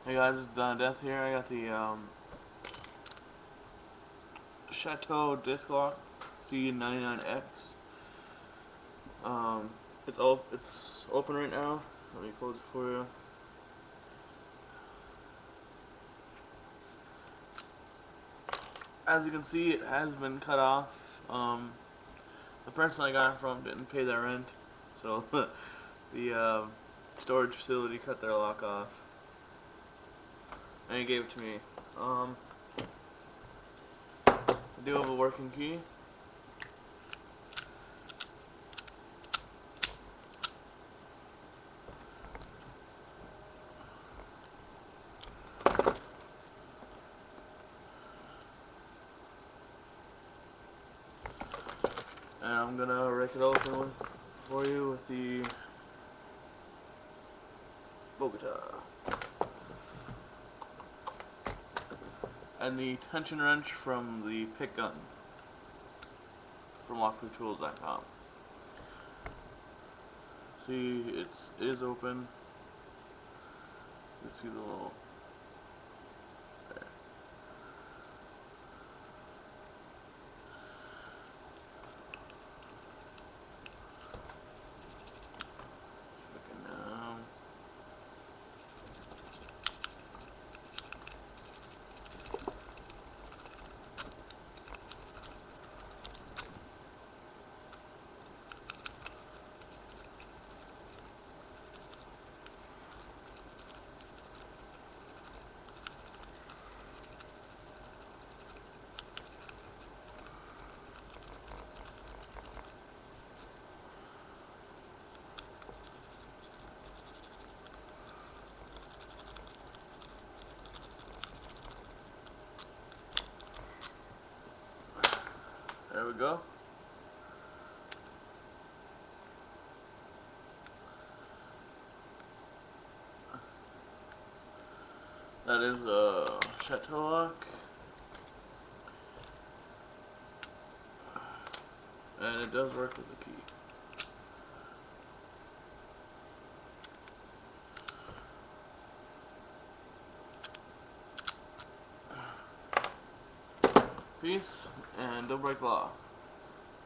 Hey guys, it's Death here. I got the Chateau disc lock C99X. It's open right now. Let me close it for you. As you can see, it has been cut off. The person I got it from didn't pay their rent, so the storage facility cut their lock off, and he gave it to me. I do have a working key. And I'm gonna rake it open for you with the bogata and the tension wrench from the pick gun from lockprooftools.com. See, it is open. You see the little there. Now. There we go. That is a chateau lock, and it does work with the key. Peace, and don't break law.